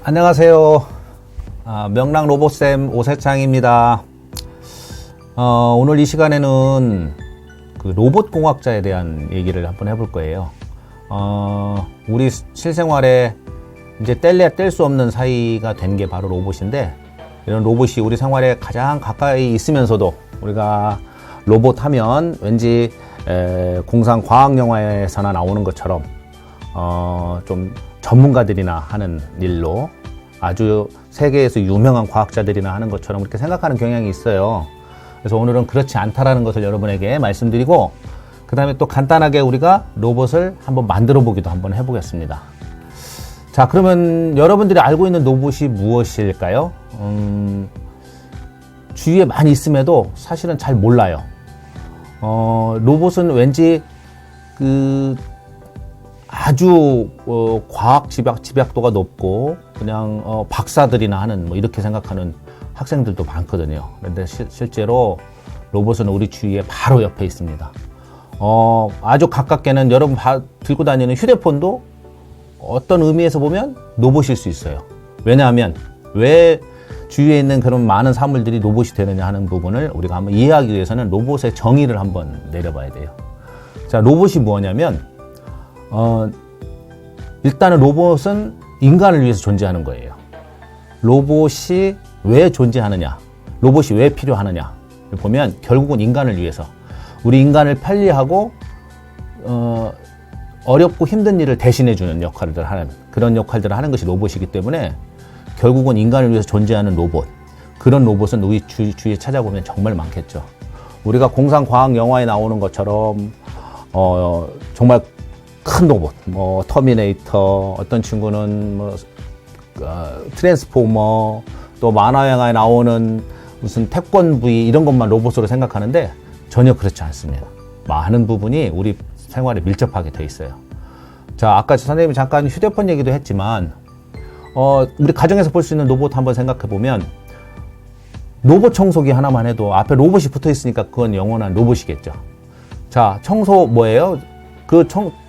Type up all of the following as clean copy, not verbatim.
안녕하세요. 명랑 로봇쌤 오세창입니다. 오늘 이 시간에는 그 로봇 공학자에 대한 얘기를 한번 해볼 거예요. 우리 실생활에 이제 뗄래야 뗄 수 없는 사이가 된 게 바로 로봇인데, 이런 로봇이 우리 생활에 가장 가까이 있으면서도 우리가 로봇 하면 왠지 공상 과학 영화에서나 나오는 것처럼 좀 전문가들이나 하는 일로, 아주 세계에서 유명한 과학자들이나 하는 것처럼 그렇게 생각하는 경향이 있어요. 그래서 오늘은 그렇지 않다라는 것을 여러분에게 말씀드리고, 그 다음에 또 간단하게 우리가 로봇을 한번 만들어 보기도 한번 해보겠습니다. 자, 그러면 여러분들이 알고 있는 로봇이 무엇일까요? 주위에 많이 있음에도 사실은 잘 몰라요. 로봇은 왠지 아주 과학 집약도가 높고 그냥 박사들이나 하는 뭐 이렇게 생각하는 학생들도 많거든요. 그런데 실제로 로봇은 우리 주위에 바로 옆에 있습니다. 아주 가깝게는 여러분 들고 다니는 휴대폰도 어떤 의미에서 보면 로봇일 수 있어요. 왜냐하면 왜 주위에 있는 그런 많은 사물들이 로봇이 되느냐 하는 부분을 우리가 한번 이해하기 위해서는 로봇의 정의를 한번 내려봐야 돼요. 자, 로봇이 뭐냐면 일단은 로봇은 인간을 위해서 존재하는 거예요. 로봇이 왜 존재하느냐, 로봇이 왜 필요하느냐 보면 결국은 인간을 위해서, 우리 인간을 편리하고 어렵고 힘든 일을 대신해주는 역할들을 하는, 그런 역할들을 하는 것이 로봇이기 때문에 결국은 인간을 위해서 존재하는 로봇, 그런 로봇은 우리 주위에 찾아보면 정말 많겠죠. 우리가 공상 과학 영화에 나오는 것처럼 정말 큰 로봇, 뭐 터미네이터, 어떤 친구는 뭐 트랜스포머, 또 만화 영화에 나오는 무슨 태권브이 이런 것만 로봇으로 생각하는데 전혀 그렇지 않습니다. 많은 부분이 우리 생활에 밀접하게 돼 있어요. 자, 아까 선생님이 잠깐 휴대폰 얘기도 했지만 우리 가정에서 볼 수 있는 로봇 한번 생각해 보면, 로봇 청소기 하나만 해도 앞에 로봇이 붙어 있으니까 그건 영원한 로봇이겠죠. 자, 청소 뭐예요?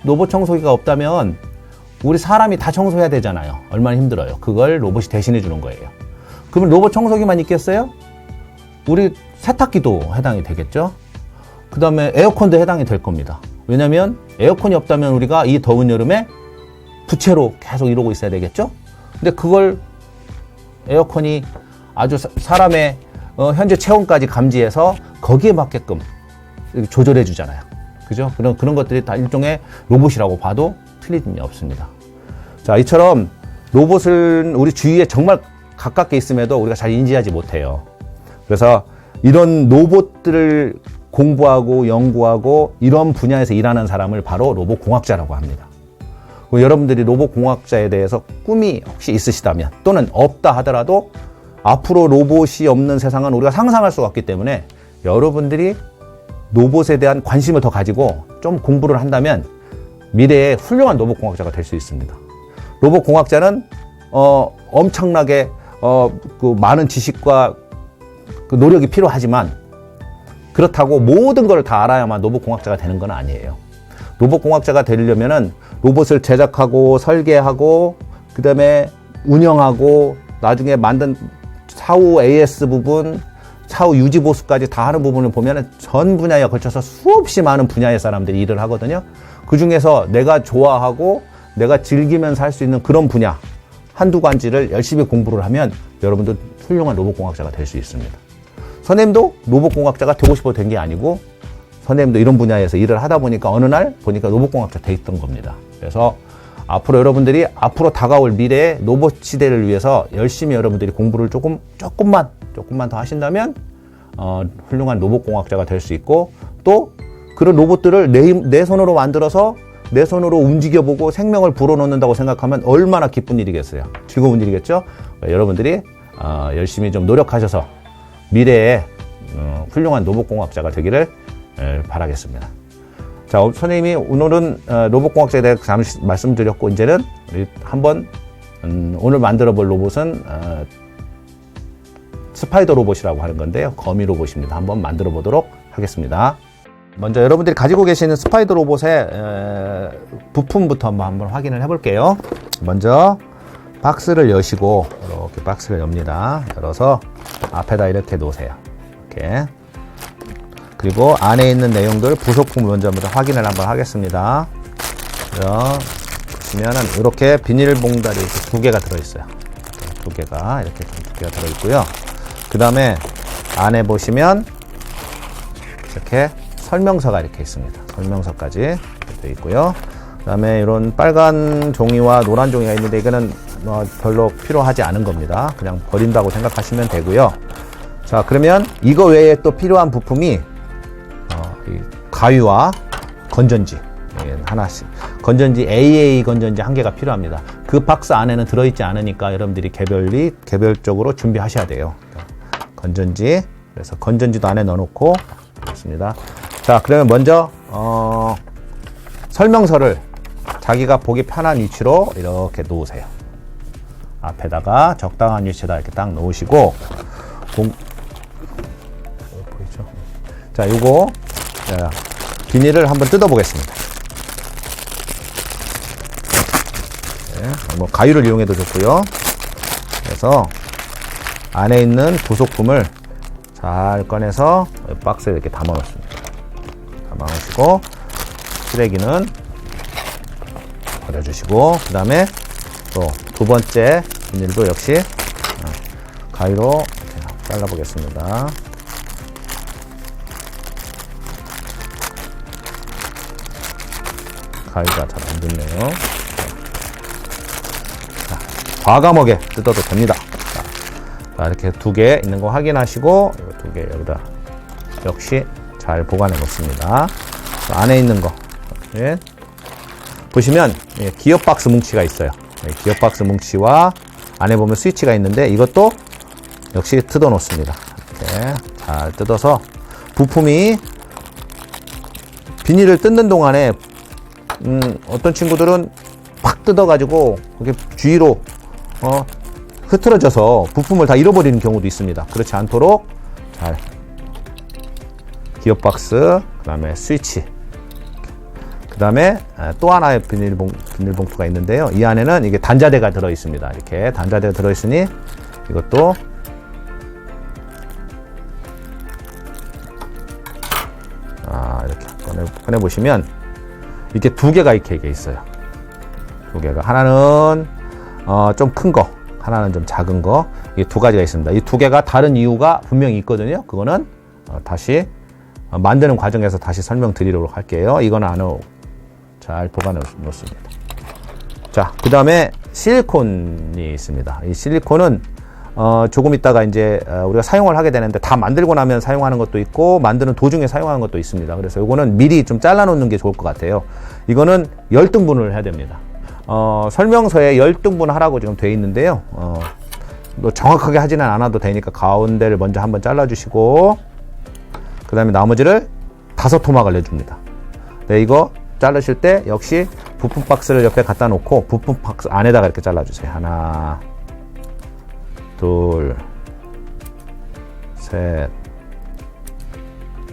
로봇 청소기가 없다면 우리 사람이 다 청소해야 되잖아요. 얼마나 힘들어요. 그걸 로봇이 대신해 주는 거예요. 그러면 로봇 청소기만 있겠어요? 우리 세탁기도 해당이 되겠죠. 그 다음에 에어컨도 해당이 될 겁니다. 왜냐면 에어컨이 없다면 우리가 이 더운 여름에 부채로 계속 이러고 있어야 되겠죠. 근데 그걸 에어컨이 아주 사람의 현재 체온까지 감지해서 거기에 맞게끔 조절해 주잖아요. 그죠? 그런 것들이 다 일종의 로봇이라고 봐도 틀림이 없습니다. 자, 이처럼 로봇은 우리 주위에 정말 가깝게 있음에도 우리가 잘 인지하지 못해요. 그래서 이런 로봇들을 공부하고 연구하고 이런 분야에서 일하는 사람을 바로 로봇 공학자라고 합니다. 여러분들이 로봇 공학자에 대해서 꿈이 혹시 있으시다면, 또는 없다 하더라도 앞으로 로봇이 없는 세상은 우리가 상상할 수가 없기 때문에 여러분들이 로봇에 대한 관심을 더 가지고 좀 공부를 한다면 미래에 훌륭한 로봇 공학자가 될 수 있습니다. 로봇 공학자는 엄청나게 그 많은 지식과 그 노력이 필요하지만, 그렇다고 모든 걸 다 알아야만 로봇 공학자가 되는 건 아니에요. 로봇 공학자가 되려면은 로봇을 제작하고 설계하고 그 다음에 운영하고 나중에 만든 사후 AS 부분, 차후 유지 보수까지 다 하는 부분을 보면 전 분야에 걸쳐서 수없이 많은 분야의 사람들이 일을 하거든요. 그 중에서 내가 좋아하고 내가 즐기면서 할 수 있는 그런 분야 한두 가지를 열심히 공부를 하면 여러분도 훌륭한 로봇공학자가 될 수 있습니다. 선생님도 로봇공학자가 되고 싶어 된 게 아니고, 선생님도 이런 분야에서 일을 하다 보니까 어느 날 보니까 로봇공학자 돼 있던 겁니다. 그래서 앞으로 여러분들이 앞으로 다가올 미래의 로봇 시대를 위해서 열심히 여러분들이 공부를 조금만 더 하신다면 훌륭한 로봇공학자가 될 수 있고, 또 그런 로봇들을 내 손으로 만들어서 내 손으로 움직여보고 생명을 불어넣는다고 생각하면 얼마나 기쁜 일이겠어요. 즐거운 일이겠죠. 여러분들이 열심히 좀 노력하셔서 미래에 훌륭한 로봇공학자가 되기를 바라겠습니다. 자, 선생님이 오늘은 로봇공학자에 대해 잠시 말씀드렸고, 이제는 우리 한번 오늘 만들어 볼 로봇은 스파이더 로봇이라고 하는 건데요. 거미 로봇입니다. 한번 만들어 보도록 하겠습니다. 먼저 여러분들이 가지고 계시는 스파이더 로봇의 부품부터 한번 확인을 해 볼게요. 먼저 박스를 여시고 이렇게 박스를 엽니다. 열어서 앞에다 이렇게 놓으세요. 이렇게. 그리고 안에 있는 내용들 부속품을 먼저 확인을 한번 하겠습니다. 보시면은 이렇게 비닐봉다리 이렇게 2개가 들어있어요. 2개가 이렇게 2개가 들어있고요. 그 다음에 안에 보시면 이렇게 설명서가 이렇게 있습니다. 설명서까지 되어 있고요. 그 다음에 이런 빨간 종이와 노란 종이가 있는데 이거는 별로 필요하지 않은 겁니다. 그냥 버린다고 생각하시면 되고요. 자, 그러면 이거 외에 또 필요한 부품이 이 가위와 건전지 하나씩, 건전지 AA 건전지 1개가 필요합니다. 그 박스 안에는 들어있지 않으니까 여러분들이 개별적으로 준비하셔야 돼요. 건전지, 그래서 건전지도 안에 넣어놓고 있습니다. 자, 그러면 먼저 설명서를 자기가 보기 편한 위치로 이렇게 놓으세요. 앞에다가 적당한 위치에다 이렇게 딱 놓으시고 보이죠? 자, 요거 비닐을 한번 뜯어 보겠습니다. 네, 뭐 가위를 이용해도 좋고요. 그래서 안에 있는 부속품을 잘 꺼내서 박스에 이렇게 담아 놓습니다. 담아 놓으시고 쓰레기는 버려주시고, 그 다음에 또 두 번째 비닐도 역시 가위로 이렇게 잘라 보겠습니다. 가위가 잘 안 됐네요. 자, 과감하게 뜯어도 됩니다. 자, 이렇게 2개 있는 거 확인하시고, 이거 2개 여기다 역시 잘 보관해 놓습니다. 안에 있는 거 보시면 기업 박스 뭉치가 있어요. 기업 박스 뭉치와 안에 보면 스위치가 있는데 이것도 역시 뜯어 놓습니다. 이렇게 잘 뜯어서 부품이 비닐을 뜯는 동안에 어떤 친구들은 팍 뜯어가지고 그게 주위로 흐트러져서 부품을 다 잃어버리는 경우도 있습니다. 그렇지 않도록 잘 기업 박스, 그 다음에 스위치, 그 다음에 또 하나의 비닐봉투가 있는데요. 이 안에는 이게 단자대가 들어 있습니다. 이렇게 단자대가 들어 있으니 이것도 이렇게 꺼내 보시면 이렇게 2개가 이렇게 있어요. 2개가, 하나는 좀 큰 거, 하나는 좀 작은 거, 이 2가지가 있습니다. 이 2개가 다른 이유가 분명히 있거든요. 그거는 다시 만드는 과정에서 다시 설명드리도록 할게요. 이거는 안에 잘 보관해 놓습니다. 자, 그 다음에 실리콘이 있습니다. 이 실리콘은 조금 있다가 이제 우리가 사용을 하게 되는데, 다 만들고 나면 사용하는 것도 있고 만드는 도중에 사용하는 것도 있습니다. 그래서 이거는 미리 좀 잘라 놓는 게 좋을 것 같아요. 이거는 10등분을 해야 됩니다. 설명서에 10등분 하라고 지금 돼 있는데요. 뭐 정확하게 하지는 않아도 되니까 가운데를 먼저 한번 잘라 주시고, 그 다음에 나머지를 5토막을 내줍니다. 네, 이거 자르실 때 역시 부품 박스를 옆에 갖다 놓고 부품 박스 안에다가 이렇게 잘라주세요. 하나, 둘, 셋,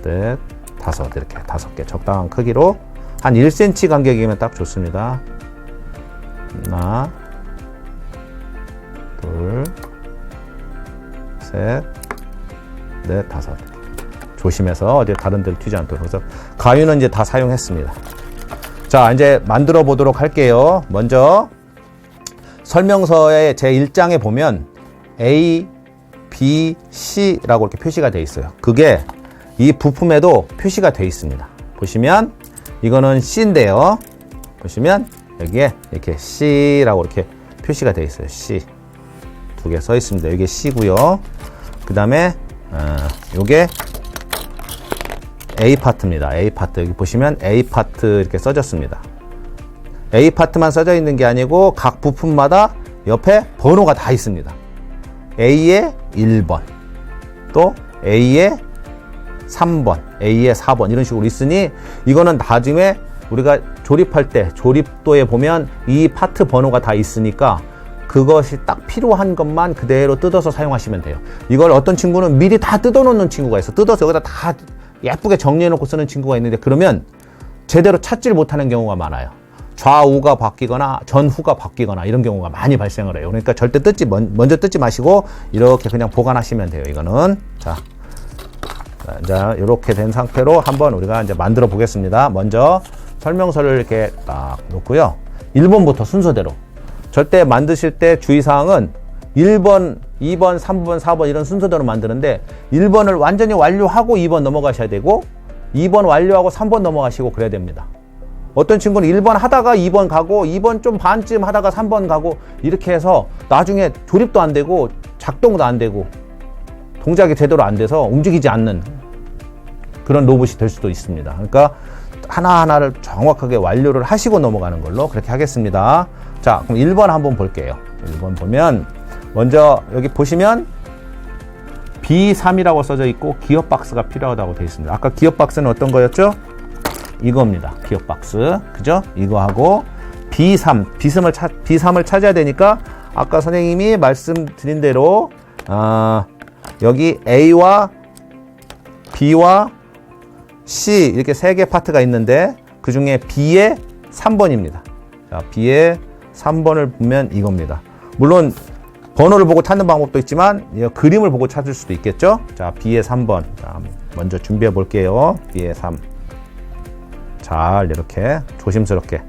넷, 5, 이렇게 5개 적당한 크기로 한 1cm 간격이면 딱 좋습니다. 하나, 둘, 셋, 넷, 5. 조심해서 어디 다른 데를 튀지 않도록. 그래서 가위는 이제 다 사용했습니다. 자, 이제 만들어 보도록 할게요. 먼저 설명서의 제 1장에 보면 A, B, C라고 이렇게 표시가 되어 있어요. 그게 이 부품에도 표시가 되어 있습니다. 보시면 이거는 C인데요. 보시면 여기에 이렇게 C라고 이렇게 표시가 되어 있어요. C 2개 써 있습니다. 여기 C고요. 그 다음에 요게 A 파트입니다. A 파트. 여기 보시면 A 파트 이렇게 써졌습니다. A 파트만 써져 있는 게 아니고 각 부품마다 옆에 번호가 다 있습니다. A의 1번, 또 A의 3번, A의 4번 이런 식으로 있으니 이거는 나중에 우리가 조립할 때 조립도에 보면 이 파트 번호가 다 있으니까 그것이 딱 필요한 것만 그대로 뜯어서 사용하시면 돼요. 이걸 어떤 친구는 미리 다 뜯어 놓는 친구가 있어. 뜯어서 여기다 다 예쁘게 정리해 놓고 쓰는 친구가 있는데, 그러면 제대로 찾지를 못하는 경우가 많아요. 좌우가 바뀌거나 전후가 바뀌거나 이런 경우가 많이 발생을 해요. 그러니까 절대 먼저 뜯지 마시고 이렇게 그냥 보관하시면 돼요. 이거는. 자, 이렇게 된 상태로 한번 우리가 이제 만들어 보겠습니다. 먼저 설명서를 이렇게 딱 놓고요. 1번부터 순서대로. 절대 만드실 때 주의사항은 1번, 2번, 3번, 4번 이런 순서대로 만드는데 1번을 완전히 완료하고 2번 넘어가셔야 되고 2번 완료하고 3번 넘어가시고 그래야 됩니다. 어떤 친구는 1번 하다가 2번 가고 2번 좀 반쯤 하다가 3번 가고 이렇게 해서 나중에 조립도 안 되고 작동도 안 되고 동작이 제대로 안 돼서 움직이지 않는 그런 로봇이 될 수도 있습니다. 그러니까 하나하나를 정확하게 완료를 하시고 넘어가는 걸로 그렇게 하겠습니다. 자, 그럼 1번 한번 볼게요. 1번 보면 먼저 여기 보시면 B3이라고 써져 있고 기어박스가 필요하다고 되어 있습니다. 아까 기어박스는 어떤 거였죠? 이겁니다. 기어박스. 그죠? 이거하고 B3을 찾아야 되니까 아까 선생님이 말씀드린 대로 여기 A와 B와 C 이렇게 세 개 파트가 있는데 그 중에 B의 3번입니다. 자, B의 3번을 보면 이겁니다. 물론 번호를 보고 찾는 방법도 있지만 그림을 보고 찾을 수도 있겠죠. 자, B의 3번. 자, 먼저 준비해 볼게요. B의 3. 잘 이렇게 조심스럽게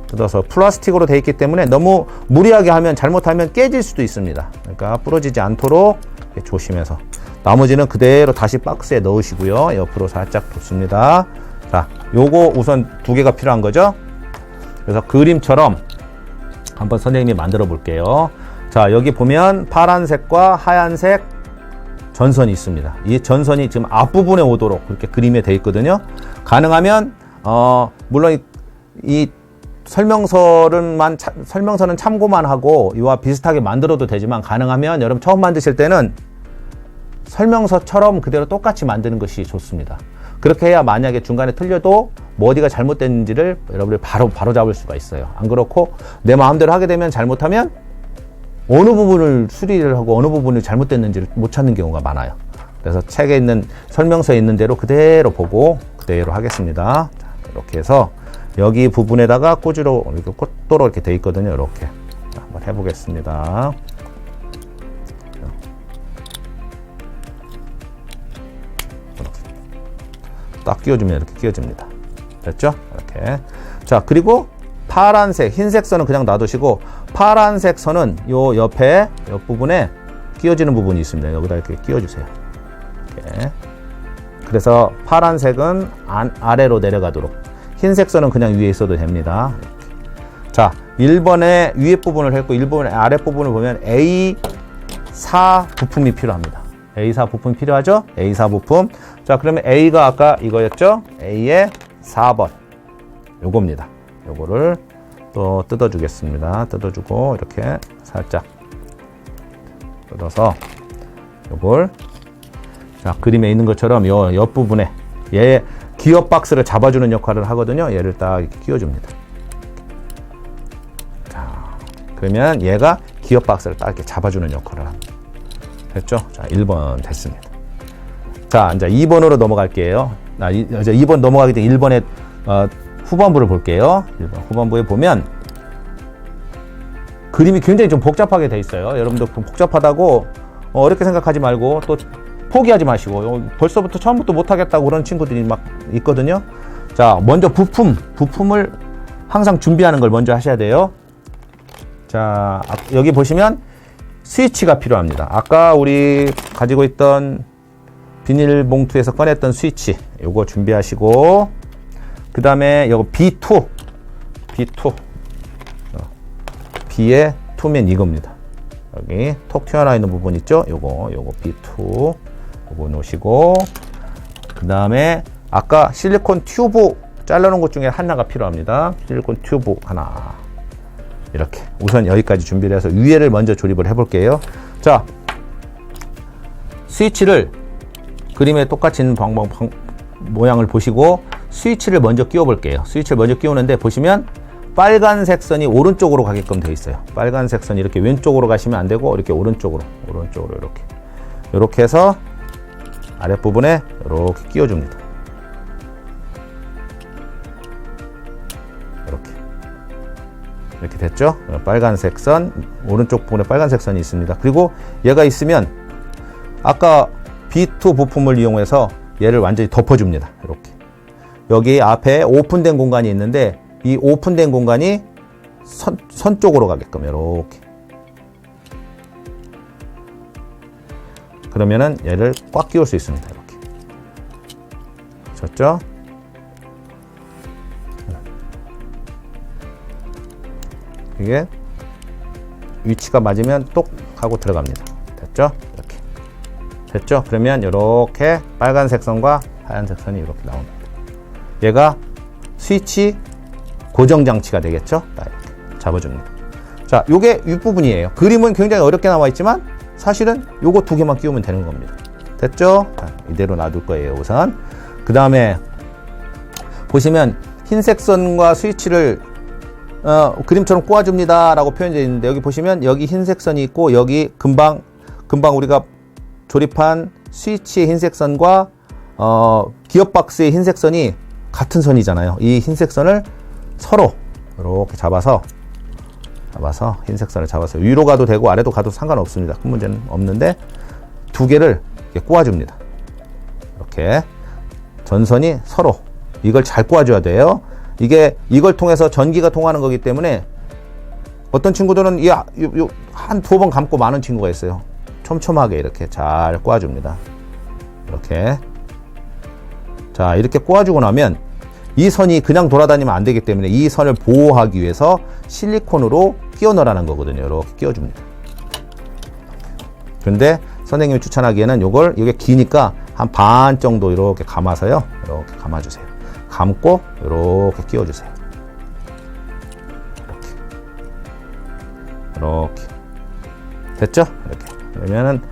뜯어서 플라스틱으로 되어 있기 때문에 너무 무리하게 하면 잘못하면 깨질 수도 있습니다. 그러니까 부러지지 않도록 조심해서 나머지는 그대로 다시 박스에 넣으시고요. 옆으로 살짝 뒀습니다. 자, 요거 우선 2개가 필요한 거죠. 그래서 그림처럼 한번 선생님이 만들어 볼게요. 자, 여기 보면 파란색과 하얀색 전선이 있습니다. 이 전선이 지금 앞부분에 오도록 그렇게 그림에 되어 있거든요. 가능하면 물론 이 설명서는 참고만 하고 이와 비슷하게 만들어도 되지만 가능하면 여러분 처음 만드실 때는 설명서처럼 그대로 똑같이 만드는 것이 좋습니다. 그렇게 해야 만약에 중간에 틀려도 뭐 어디가 잘못됐는지를 여러분이 바로 잡을 수가 있어요. 안 그렇고 내 마음대로 하게 되면 잘못하면 어느 부분을 수리를 하고 어느 부분이 잘못됐는지를 못 찾는 경우가 많아요. 그래서 책에 있는 설명서에 있는 대로 그대로 보고 그대로 하겠습니다. 자, 이렇게 해서 여기 부분에다가 꽂으로 이렇게 꽂도록 이렇게 돼 있거든요. 이렇게 자, 한번 해보겠습니다. 딱 끼워주면 이렇게 끼워집니다. 됐죠? 이렇게. 자, 그리고 파란색, 흰색 선은 그냥 놔두시고 파란색 선은 요 옆에 옆부분에 끼워지는 부분이 있습니다. 여기다 이렇게 끼워주세요. 이렇게. 그래서 파란색은 아래로 내려가도록, 흰색 선은 그냥 위에 있어도 됩니다. 이렇게. 자, 1번의 위에 부분을 했고 1번의 아래 부분을 보면 A4 부품이 필요합니다. A4 부품이 필요하죠? A4 부품. 자, 그러면 A가 아까 이거였죠? A의 4번. 요겁니다. 요거를 또 뜯어주겠습니다. 뜯어주고, 이렇게 살짝 뜯어서 요걸, 자, 그림에 있는 것처럼 요 옆부분에 얘 기어 박스를 잡아주는 역할을 하거든요. 얘를 딱 이렇게 끼워줍니다. 자, 그러면 얘가 기어 박스를 딱 이렇게 잡아주는 역할을 합니다. 됐죠? 자, 1번 됐습니다. 자, 이제 2번으로 넘어갈게요. 이제 2번 넘어가기 전에 1번의 후반부를 볼게요. 1번 후반부에 보면 그림이 굉장히 좀 복잡하게 돼 있어요. 여러분들 복잡하다고 어렵게 생각하지 말고 또 포기하지 마시고 벌써부터 처음부터 못하겠다고 그런 친구들이 막 있거든요. 자, 먼저 부품을 항상 준비하는 걸 먼저 하셔야 돼요. 자, 여기 보시면 스위치가 필요합니다. 아까 우리 가지고 있던 비닐봉투에서 꺼냈던 스위치, 요거 준비하시고, 그 다음에 요거 B2 B의 2면 이겁니다. 여기 톡 튀어나와 있는 부분 있죠? 요거 B2 요거 놓으시고, 그 다음에 아까 실리콘 튜브 잘라놓은 것 중에 하나가 필요합니다. 실리콘 튜브 하나. 이렇게 우선 여기까지 준비를 해서 위에를 먼저 조립을 해 볼게요. 자, 스위치를 그림에 똑같이 있는 모양을 보시고 스위치를 먼저 끼워 볼게요. 스위치를 먼저 끼우는데 보시면 빨간색 선이 오른쪽으로 가게끔 되어 있어요. 빨간색 선이 이렇게 왼쪽으로 가시면 안 되고 이렇게 오른쪽으로 이렇게 해서 아랫부분에 이렇게 끼워 줍니다. 이렇게 이렇게 됐죠? 빨간색 선, 오른쪽 부분에 빨간색 선이 있습니다. 그리고 얘가 있으면 아까 B2 부품을 이용해서 얘를 완전히 덮어줍니다. 이렇게. 여기 앞에 오픈된 공간이 있는데 이 오픈된 공간이 선 쪽으로 가게끔 이렇게. 그러면은 얘를 꽉 끼울 수 있습니다. 이렇게. 됐죠? 이게 위치가 맞으면 똑 하고 들어갑니다. 됐죠? 이렇게. 됐죠? 그러면 이렇게 빨간색 선과 하얀색 선이 이렇게 나옵니다. 얘가 스위치 고정 장치가 되겠죠? 이렇게 잡아줍니다. 자, 요게 윗부분이에요. 그림은 굉장히 어렵게 나와 있지만 사실은 요거 두 개만 끼우면 되는 겁니다. 됐죠? 자, 이대로 놔둘 거예요, 우선. 그 다음에 보시면 흰색 선과 스위치를 그림처럼 꼬아줍니다 라고 표현되어 있는데, 여기 보시면 여기 흰색 선이 있고 여기 금방 우리가 조립한 스위치의 흰색 선과 기어박스의 흰색 선이 같은 선이잖아요. 이 흰색 선을 서로 이렇게 잡아서 흰색 선을 잡아서 위로 가도 되고 아래도 가도 상관없습니다. 큰 문제는 없는데 두 개를 이렇게 꼬아줍니다. 이렇게 전선이 서로 이걸 잘 꼬아줘야 돼요. 이걸 통해서 전기가 통하는 거기 때문에 어떤 친구들은 한 두 번 감고 마는 친구가 있어요. 촘촘하게 이렇게 잘 꼬아줍니다. 이렇게. 자, 이렇게 꼬아주고 나면 이 선이 그냥 돌아다니면 안 되기 때문에 이 선을 보호하기 위해서 실리콘으로 끼워 넣으라는 거거든요. 이렇게 끼워줍니다. 근데 선생님이 추천하기에는 이게 기니까 한 반 정도 이렇게 감아서요. 이렇게 감아주세요. 감고 이렇게 끼워주세요. 이렇게. 됐죠? 이렇게. 그러면은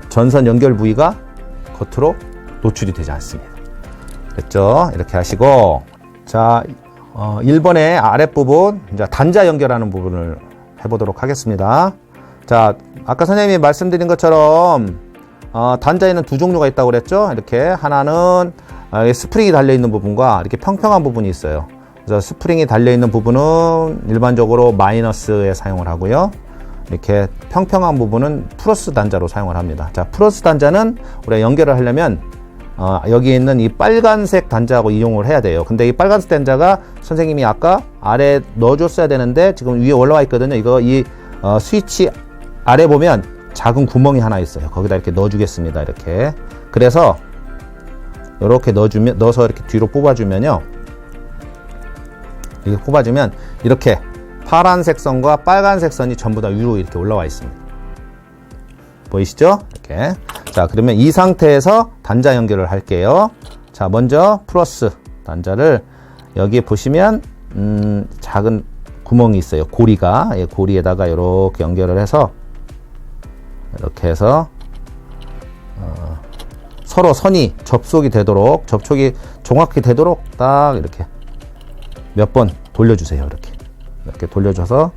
전선 연결 부위가 겉으로 노출이 되지 않습니다. 됐죠? 이렇게 하시고, 자, 1번의 아랫부분, 이제 단자 연결하는 부분을 해보도록 하겠습니다. 자, 아까 선생님이 말씀드린 것처럼 단자에는 두 종류가 있다고 그랬죠? 이렇게 하나는 스프링이 달려있는 부분과 이렇게 평평한 부분이 있어요. 그래서 스프링이 달려있는 부분은 일반적으로 마이너스에 사용을 하고요. 이렇게 평평한 부분은 플러스 단자로 사용을 합니다. 자, 플러스 단자는 우리가 연결을 하려면 여기에 있는 이 빨간색 단자하고 이용을 해야 돼요. 근데 이 빨간색 단자가 선생님이 아까 아래 넣어줬어야 되는데 지금 위에 올라와 있거든요. 이 스위치 아래 보면 작은 구멍이 하나 있어요. 거기다 이렇게 넣어주겠습니다. 이렇게. 그래서 이렇게 넣어서 이렇게 뒤로 뽑아주면요. 이렇게 뽑아주면 이렇게 파란색 선과 빨간색 선이 전부 다 위로 이렇게 올라와 있습니다. 보이시죠? 이렇게. 자, 그러면 이 상태에서 단자 연결을 할게요. 자, 먼저 플러스 단자를 여기 보시면 작은 구멍이 있어요. 고리가. 고리에다가 이렇게 연결을 해서 이렇게 해서 서로 선이 접촉이 정확히 되도록 딱 이렇게 몇 번 돌려주세요. 이렇게 돌려줘서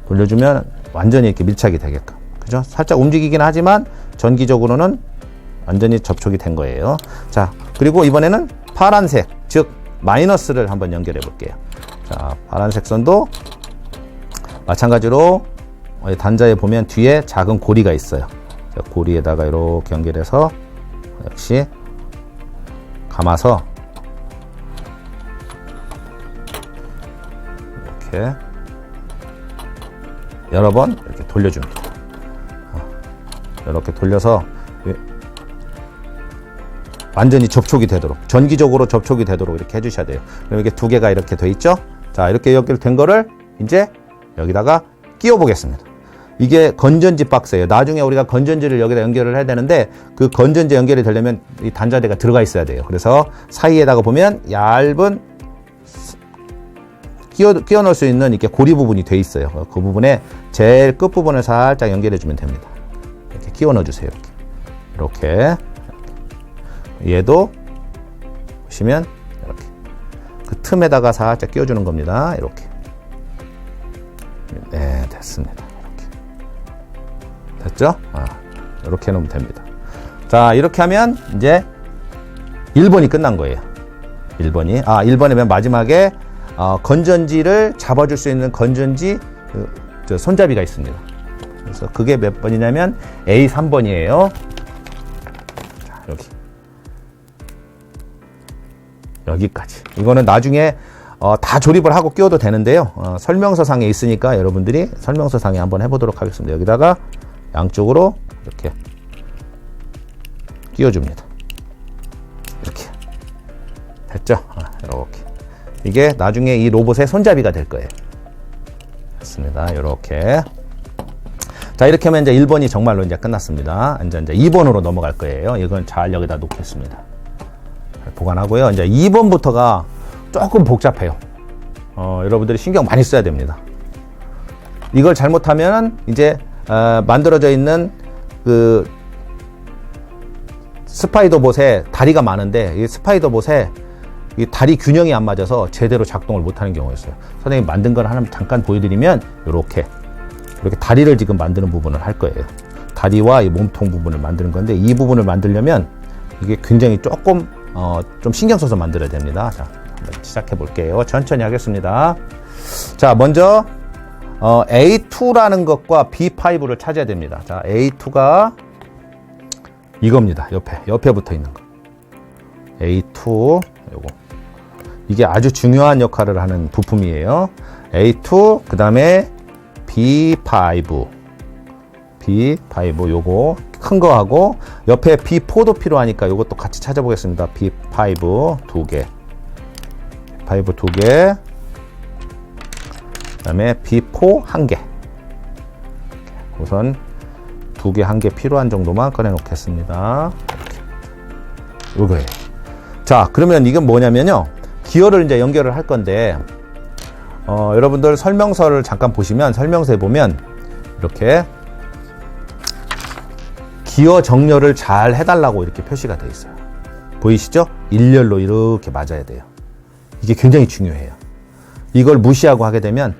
돌려주면 완전히 이렇게 밀착이 되게끔. 그죠? 살짝 움직이긴 하지만 전기적으로는 완전히 접촉이 된 거예요. 자, 그리고 이번에는 파란색, 즉 마이너스를 한번 연결해 볼게요. 자, 파란색 선도 마찬가지로 단자에 보면 뒤에 작은 고리가 있어요. 자, 고리에다가 이렇게 연결해서 역시 감아서 이렇게 여러 번 이렇게 돌려줍니다. 이렇게 돌려서 완전히 접촉이 되도록, 전기적으로 접촉이 되도록 이렇게 해주셔야 돼요. 그럼 이게 두 개가 이렇게 돼 있죠? 자, 이렇게 연결된 거를 이제 여기다가 끼워 보겠습니다. 이게 건전지 박스예요. 나중에 우리가 건전지를 여기다 연결을 해야 되는데 그 건전지 연결이 되려면 이 단자대가 들어가 있어야 돼요. 그래서 사이에다가 보면 얇은 끼워 넣을 수 있는 이렇게 고리 부분이 돼 있어요. 그 부분에 제일 끝 부분을 살짝 연결해 주면 됩니다. 이렇게 끼워 넣어 주세요. 이렇게. 얘도 보시면 이렇게 그 틈에다가 살짝 끼워주는 겁니다. 이렇게. 네, 됐습니다. 이렇게. 됐죠? 이렇게 해놓으면 됩니다. 자, 이렇게 하면 이제 1번이 끝난 거예요. 1번이. 1번에 맨 마지막에 건전지를 잡아줄 수 있는 건전지 손잡이가 있습니다. 그래서 그게 몇 번이냐면 A3번이에요. 자, 여기까지. 이거는 나중에 다 조립을 하고 끼워도 되는데요. 설명서상에 있으니까 여러분들이 설명서상에 한번 해보도록 하겠습니다. 여기다가 양쪽으로 이렇게 끼워줍니다. 이렇게 됐죠? 이렇게 이게 나중에 이 로봇의 손잡이가 될 거예요. 됐습니다. 이렇게. 자, 이렇게 하면 이제 1번이 정말로 이제 끝났습니다. 이제 2번으로 넘어갈 거예요. 이건 잘 여기다 놓겠습니다. 보관하고요. 이제 2번부터가 조금 복잡해요. 여러분들이 신경 많이 써야 됩니다. 이걸 잘못하면 이제 만들어져 있는 그 스파이더봇에 다리가 많은데 이 스파이더봇에 이 다리 균형이 안 맞아서 제대로 작동을 못하는 경우가 있어요. 선생님이 만든 걸 하나 잠깐 보여드리면 이렇게 다리를 지금 만드는 부분을 할 거예요. 다리와 이 몸통 부분을 만드는 건데 이 부분을 만들려면 이게 굉장히 조금 좀 신경 써서 만들어야 됩니다. 자, 한번 시작해 볼게요. 천천히 하겠습니다. 자, 먼저 A2라는 것과 B5를 찾아야 됩니다. 자, A2가 이겁니다. 옆에 붙어 있는 거. A2 요거. 이게 아주 중요한 역할을 하는 부품이에요. A2 그 다음에 B5 요거 큰 거 하고 옆에 B4도 필요하니까 요것도 같이 찾아보겠습니다. B5 2개 그 다음에 B4 1개 우선 2개 1개 필요한 정도만 꺼내 놓겠습니다. 요거예요. 자, 그러면 이건 뭐냐면요, 기어를 이제 연결을 할 건데 여러분들 설명서를 잠깐 보시면 설명서에 보면 이렇게 기어 정렬을 잘 해달라고 이렇게 표시가 되어 있어요. 보이시죠? 일렬로 이렇게 맞아야 돼요. 이게 굉장히 중요해요. 이걸 무시하고 하게 되면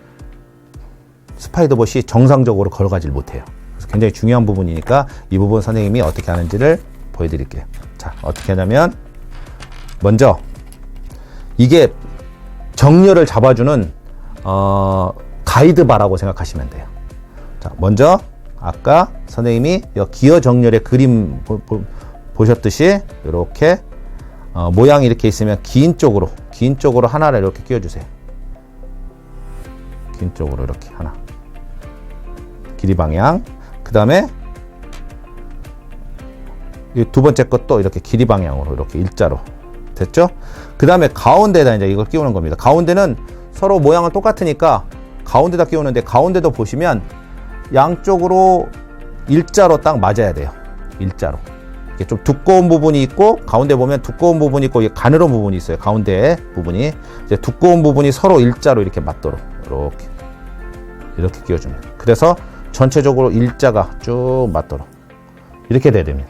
스파이더봇이 정상적으로 걸어가질 못해요. 그래서 굉장히 중요한 부분이니까 이 부분 선생님이 어떻게 하는지를 보여드릴게요. 자, 어떻게 하냐면 먼저 이게 정렬을 잡아주는 가이드바라고 생각하시면 돼요. 자, 먼저 아까 선생님이 기어 정렬의 그림 보셨듯이 이렇게 모양이 이렇게 있으면 긴 쪽으로 하나를 이렇게 끼워주세요. 긴 쪽으로 이렇게 하나, 길이 방향. 그 다음에 이 두 번째 것도 이렇게 길이 방향으로 이렇게 일자로 됐죠? 그 다음에 가운데에다 이제 이걸 끼우는 겁니다. 가운데는 서로 모양은 똑같으니까 가운데다 끼우는데 가운데도 보시면 양쪽으로 일자로 딱 맞아야 돼요. 일자로. 이게 좀 두꺼운 부분이 있고 가운데 보면 두꺼운 부분이 있고 가늘은 부분이 있어요. 가운데 부분이 이제 두꺼운 부분이 서로 일자로 이렇게 맞도록 이렇게 끼워줍니다. 그래서 전체적으로 일자가 쭉 맞도록 이렇게 돼야 됩니다.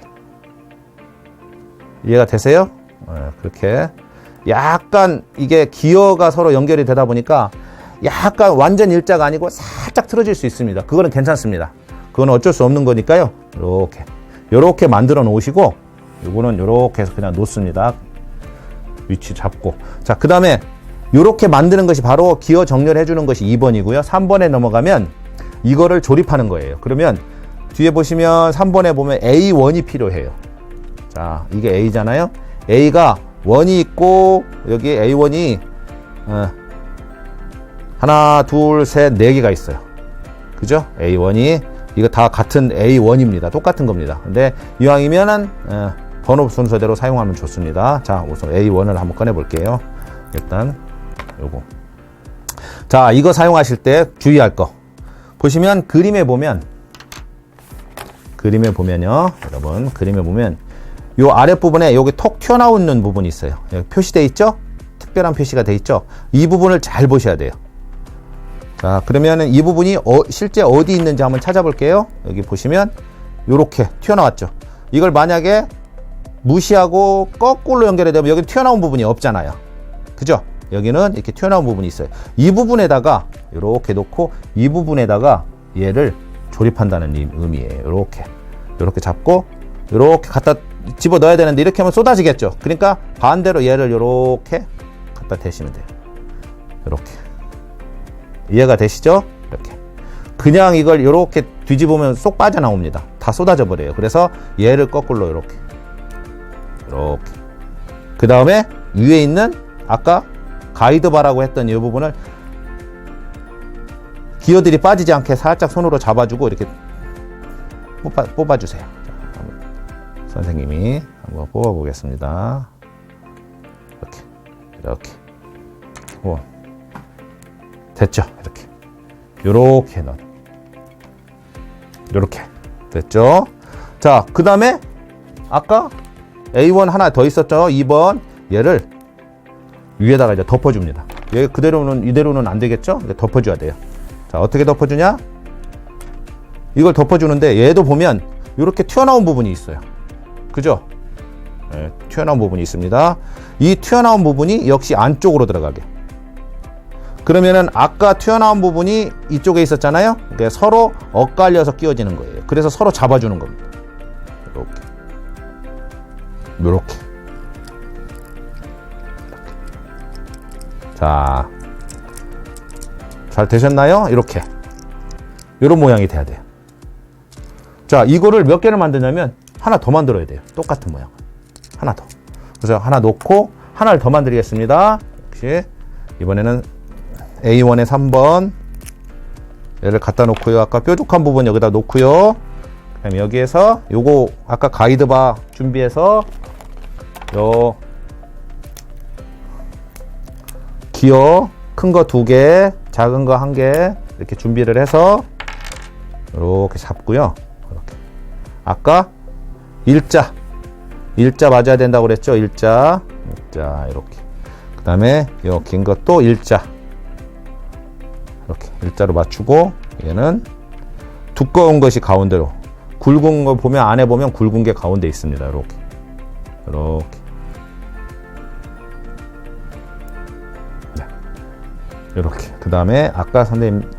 이해가 되세요? 그렇게 약간 이게 기어가 서로 연결이 되다 보니까 약간 완전 일자가 아니고 살짝 틀어질 수 있습니다. 그거는 괜찮습니다. 그건 어쩔 수 없는 거니까요. 이렇게 만들어 놓으시고 요거는 이렇게 해서 그냥 놓습니다. 위치 잡고. 자, 그 다음에 이렇게 만드는 것이 바로 기어 정렬해 주는 것이 2번이고요. 3번에 넘어가면 이거를 조립하는 거예요. 그러면 뒤에 보시면 3번에 보면 A1이 필요해요. 자, 이게 A잖아요. A가 1이 있고 여기 A1이 하나, 둘, 셋, 네 개가 있어요. 그죠? A1이 이거 다 같은 A1입니다. 똑같은 겁니다. 근데 이왕이면은 번호 순서대로 사용하면 좋습니다. 자, 우선 A1을 한번 꺼내 볼게요. 일단 요거. 자, 이거 사용하실 때 주의할 거. 보시면 그림에 보면요. 여러분, 그림에 보면 요 아랫부분에 여기 톡 튀어나오는 부분이 있어요. 여기 표시되어 있죠? 특별한 표시가 되어 있죠? 이 부분을 잘 보셔야 돼요. 자, 그러면은 이 부분이 실제 어디 있는지 한번 찾아볼게요. 여기 보시면 요렇게 튀어나왔죠? 이걸 만약에 무시하고 거꾸로 연결이 되면 여기 튀어나온 부분이 없잖아요. 그죠? 여기는 이렇게 튀어나온 부분이 있어요. 이 부분에다가 이렇게 놓고 이 부분에다가 얘를 조립한다는 의미예요. 이렇게 잡고 이렇게 갖다 집어 넣어야 되는데 이렇게 하면 쏟아지겠죠. 그러니까 반대로 얘를 이렇게 갖다 대시면 돼요. 이렇게. 이해가 되시죠? 이렇게. 그냥 이걸 이렇게 뒤집으면 쏙 빠져나옵니다. 다 쏟아져 버려요. 그래서 얘를 거꾸로 이렇게. 이렇게. 그 다음에 위에 있는 아까 가이드바라고 했던 이 부분을 기어들이 빠지지 않게 살짝 손으로 잡아주고 이렇게 뽑아주세요. 자, 선생님이 한번 뽑아보겠습니다. 이렇게. 됐죠? 이렇게 넣어. 이렇게. 됐죠? 자, 그 다음에 아까 A1 하나 더 있었죠? 2번. 얘를 위에다가 이제 덮어줍니다. 얘 이대로는 안 되겠죠? 덮어줘야 돼요. 자, 어떻게 덮어주냐? 이걸 덮어주는데 얘도 보면 이렇게 튀어나온 부분이 있어요. 그죠? 네, 튀어나온 부분이 있습니다. 이 튀어나온 부분이 역시 안쪽으로 들어가게. 그러면은 아까 튀어나온 부분이 이쪽에 있었잖아요. 그러니까 서로 엇갈려서 끼워지는 거예요. 그래서 서로 잡아주는 겁니다. 이렇게. 자, 잘 되셨나요? 이렇게. 이런 모양이 돼야 돼요. 자, 이거를 몇 개를 만드냐면 하나 더 만들어야 돼요. 똑같은 모양. 하나 더. 그래서 하나 놓고 하나를 더 만들겠습니다. 역시 이번에는 A1에 3번 얘를 갖다 놓고요. 아까 뾰족한 부분 여기다 놓고요. 그다음에 여기에서 요거 아까 가이드바 준비해서 요 기어 큰 거 2개, 작은 거 1개 이렇게 준비를 해서 이렇게 잡고요. 이렇게. 아까 일자 맞아야 된다고 그랬죠? 일자 이렇게. 그 다음에 요 긴 것도 일자 이렇게 일자로 맞추고 얘는 두꺼운 것이 가운데로 굵은 거 보면 안에 보면 굵은 게 가운데 있습니다. 이렇게 네. 이렇게. 그 다음에 아까 선생님이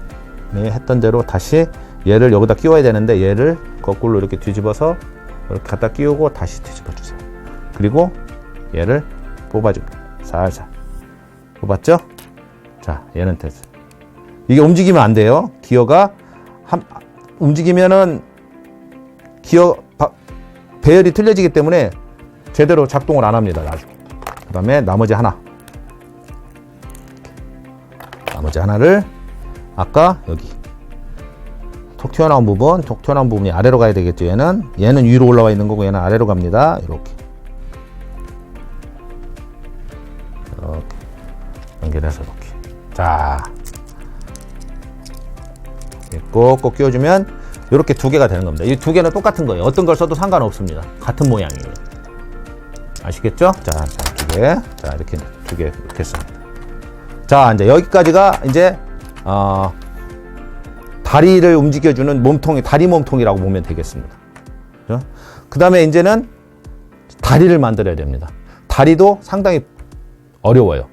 했던 대로 다시 얘를 여기다 끼워야 되는데 얘를 거꾸로 이렇게 뒤집어서 이렇게 갖다 끼우고 다시 뒤집어 주세요. 그리고 얘를 뽑아줍니다. 살살 뽑았죠? 자, 얘는 됐어요. 이게 움직이면 안 돼요. 기어가 움직이면은 기어 배열이 틀려지기 때문에 제대로 작동을 안 합니다. 나중에. 그 다음에 나머지 하나를 아까 여기 톡 튀어나온 부분이 아래로 가야 되겠죠. 얘는 위로 올라와 있는 거고 얘는 아래로 갑니다. 이렇게 연결해서 이렇게. 자, 꼭꼭 끼워주면 이렇게 2개가 되는 겁니다. 이 2개는 똑같은 거예요. 어떤 걸 써도 상관없습니다. 같은 모양이에요. 아시겠죠? 자, 2개. 자, 이렇게 2개 됐습니다. 자, 이제 여기까지가 이제 다리를 움직여주는 다리 몸통이라고 보면 되겠습니다. 그 다음에 이제는 다리를 만들어야 됩니다. 다리도 상당히 어려워요.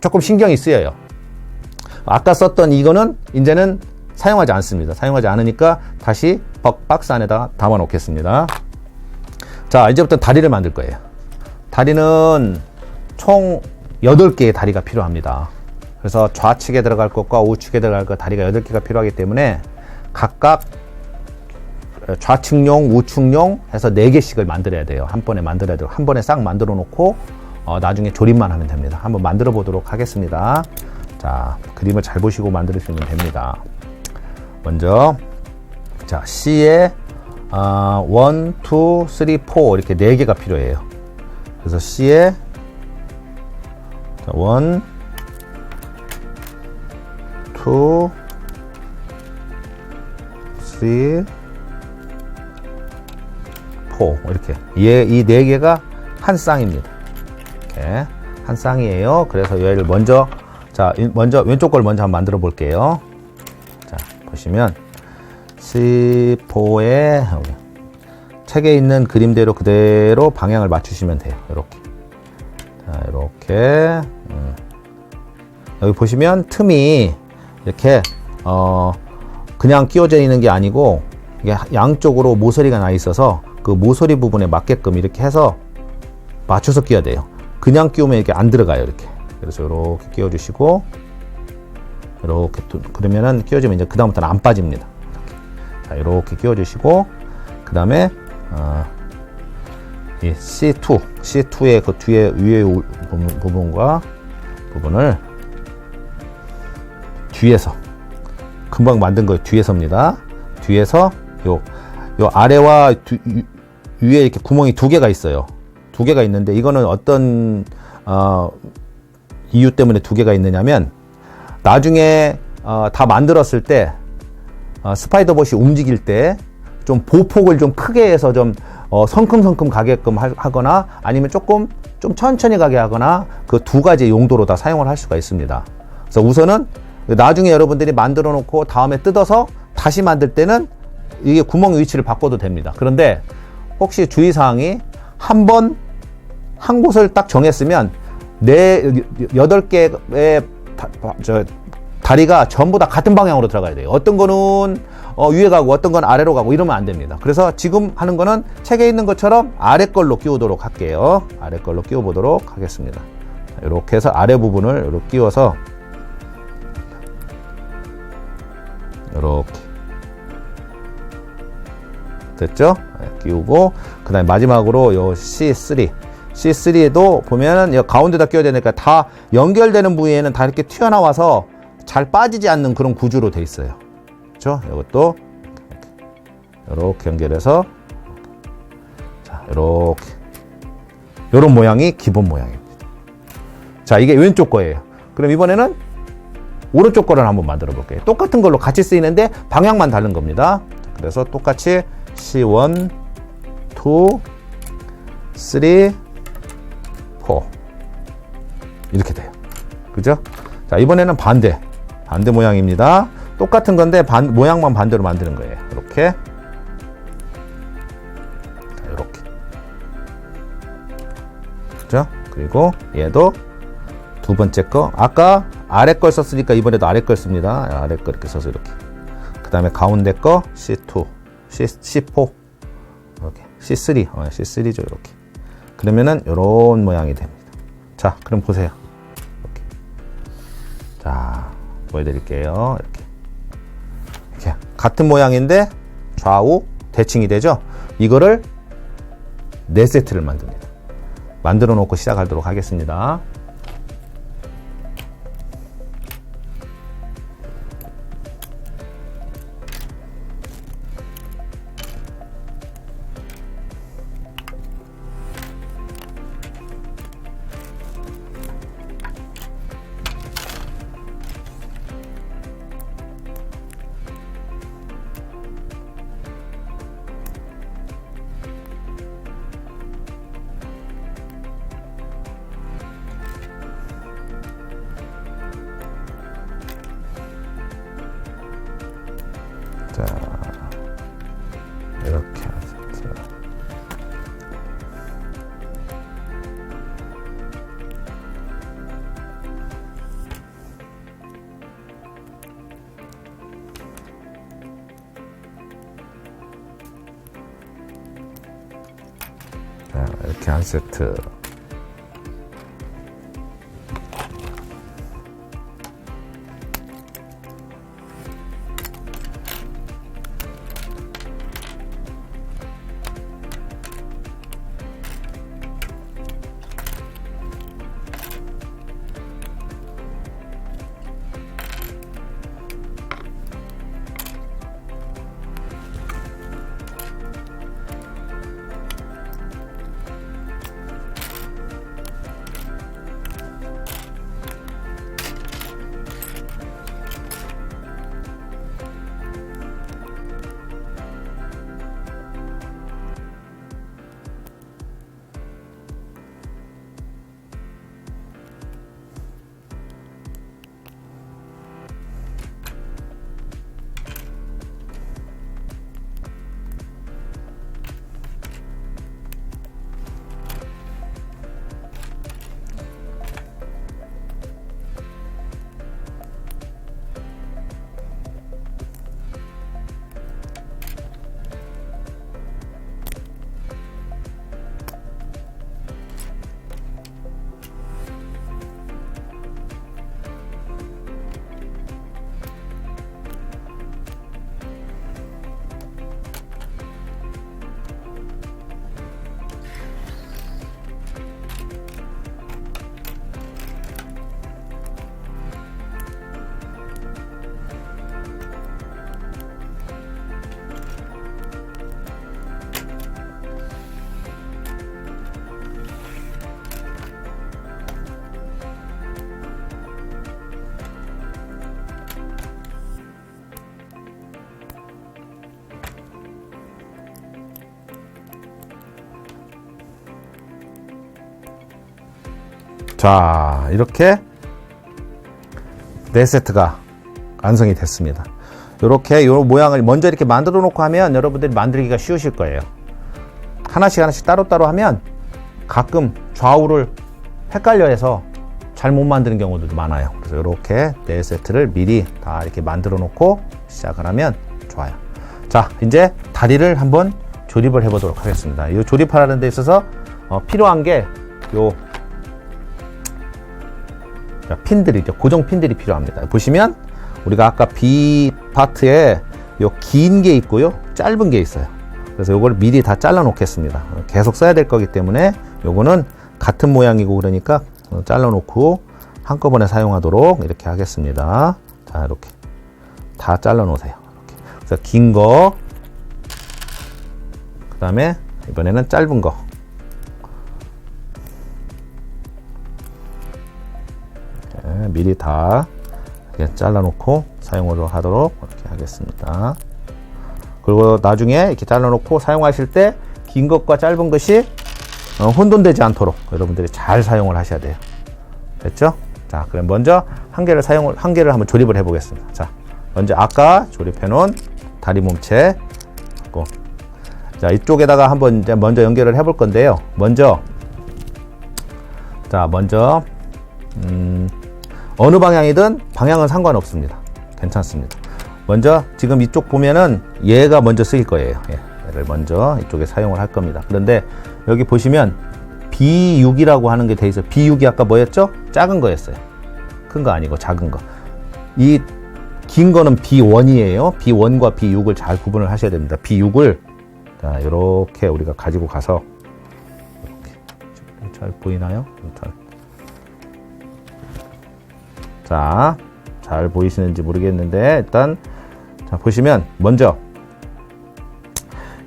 조금 신경이 쓰여요. 아까 썼던 이거는 이제는 사용하지 않습니다. 사용하지 않으니까 다시 박스 안에다 담아 놓겠습니다. 자, 이제부터 다리를 만들 거예요. 다리는 총 8개의 다리가 필요합니다. 그래서 좌측에 들어갈 것과 우측에 들어갈 것 다리가 8개가 필요하기 때문에 각각 좌측용, 우측용 해서 4개씩을 만들어야 돼요. 한 번에 만들어야 돼요. 한 번에 싹 만들어 놓고 나중에 조립만 하면 됩니다. 한번 만들어 보도록 하겠습니다. 자, 그림을 잘 보시고 만드시면 됩니다. 먼저 자, C에 1, 2, 3, 4 이렇게 4개가 필요해요. 그래서 C에 1, 2, 3, 4 이렇게 이 4개가 한 쌍입니다. 이렇게 한 쌍이에요. 그래서 얘를 먼저 왼쪽 걸 먼저 한번 만들어 볼게요. 자, 보시면 C4에 책에 있는 그림대로 그대로 방향을 맞추시면 돼요. 이렇게. 자, 이렇게. 여기 보시면 틈이 이렇게 그냥 끼워져 있는 게 아니고 이게 양쪽으로 모서리가 나 있어서 그 모서리 부분에 맞게끔 이렇게 해서 맞춰서 끼워야 돼요. 그냥 끼우면 이렇게 안 들어가요. 이렇게. 그래서 이렇게 끼워주시고 이렇게 그러면은 끼워주면 이제 그 다음부터는 안 빠집니다. 자, 이렇게 끼워주시고 그 다음에 이 C2의 그 뒤에 위에 부분과 부분을 뒤에서 금방 만든 거 뒤에서입니다. 뒤에서 요 아래와 위에 이렇게 구멍이 두 개가 있어요. 두 개가 있는데 이거는 어떤 이유 때문에 두 개가 있느냐면 나중에 다 만들었을 때 스파이더봇이 움직일 때 좀 보폭을 좀 크게 해서 좀 성큼성큼 가게끔 하거나 아니면 좀 천천히 가게 하거나 그 두 가지 용도로 다 사용을 할 수가 있습니다. 그래서 우선은 나중에 여러분들이 만들어 놓고 다음에 뜯어서 다시 만들 때는 이게 구멍 위치를 바꿔도 됩니다. 그런데 혹시 주의사항이 한 곳을 딱 정했으면 8개의 다리가 전부 다 같은 방향으로 들어가야 돼요. 어떤 거는 위에 가고 어떤 건 아래로 가고 이러면 안 됩니다. 그래서 지금 하는 거는 책에 있는 것처럼 아래 걸로 끼우도록 할게요. 아래 걸로 끼워 보도록 하겠습니다. 이렇게 해서 아래 부분을 이렇게 끼워서 이렇게 됐죠? 끼우고 그 다음에 마지막으로 요 C3에도 보면은 이 가운데다 끼워야 되니까 다 연결되는 부위에는 다 이렇게 튀어나와서 잘 빠지지 않는 그런 구조로 돼 있어요. 그렇죠? 이것도 이렇게 연결해서 자, 이렇게 이런 모양이 기본 모양입니다. 자, 이게 왼쪽 거예요. 그럼 이번에는 오른쪽 거를 한번 만들어 볼게요. 똑같은 걸로 같이 쓰이는데 방향만 다른 겁니다. 그래서 똑같이 C1, 2, 3, 4 이렇게 돼요. 그죠? 자, 이번에는 반대 모양입니다. 똑같은 건데 모양만 반대로 만드는 거예요. 이렇게 그죠? 그리고 얘도 두 번째 거 아까 아래 걸 썼으니까 이번에도 아래 걸 씁니다. 아래 거 이렇게 써서 이렇게 그 다음에 가운데 거 C2, C4 이렇게 C3, C3죠. 이렇게 그러면은 이런 모양이 됩니다. 자, 그럼 보세요. 이렇게 자, 보여드릴게요. 이렇게 같은 모양인데 좌우 대칭이 되죠. 이거를 4세트를 만듭니다. 만들어 놓고 시작하도록 하겠습니다. 자, 이렇게 하세요. 자, 이렇게 한 세트. 자, 이렇게 4세트가 완성이 됐습니다. 이렇게 요 모양을 먼저 이렇게 만들어 놓고 하면 여러분들이 만들기가 쉬우실 거예요. 하나씩 따로따로 하면 가끔 좌우를 헷갈려 해서 잘 못 만드는 경우도 많아요. 그래서 이렇게 4세트를 미리 다 이렇게 만들어 놓고 시작을 하면 좋아요. 자, 이제 다리를 한번 조립을 해 보도록 하겠습니다. 이 조립하는 데 있어서 필요한 게 요 핀들이죠. 고정 핀들이 필요합니다. 보시면 우리가 아까 B 파트에 요 긴 게 있고요, 짧은 게 있어요. 그래서 요걸 미리 다 잘라 놓겠습니다. 계속 써야 될 거기 때문에 요거는 같은 모양이고 그러니까 잘라 놓고 한꺼번에 사용하도록 이렇게 하겠습니다. 자, 이렇게 다 잘라 놓으세요. 이렇게. 그래서 긴 거, 그 다음에 이번에는 짧은 거. 미리 다 잘라 놓고 사용을 하도록 이렇게 하겠습니다. 그리고 나중에 이렇게 잘라 놓고 사용하실 때 긴 것과 짧은 것이 혼돈되지 않도록 여러분들이 잘 사용을 하셔야 돼요. 됐죠? 자, 그럼 먼저 한 개를 한번 조립을 해 보겠습니다. 자, 먼저 아까 조립해 놓은 다리 몸체 하고, 자, 이쪽에다가 한번 이제 먼저 연결을 해 볼 건데요. 먼저 어느 방향이든 방향은 상관없습니다. 괜찮습니다. 먼저 지금 이쪽 보면은 얘가 먼저 쓰일 거예요. 얘를 먼저 이쪽에 사용을 할 겁니다. 그런데 여기 보시면 B6이라고 하는 게 돼 있어요. B6이 아까 뭐였죠? 작은 거였어요. 큰 거 아니고 작은 거. 이 긴 거는 B1이에요. B1과 B6을 잘 구분을 하셔야 됩니다. B6을 자, 이렇게 우리가 가지고 가서 이렇게 잘 보이나요? 자, 잘 보이시는지 모르겠는데 일단 자, 보시면 먼저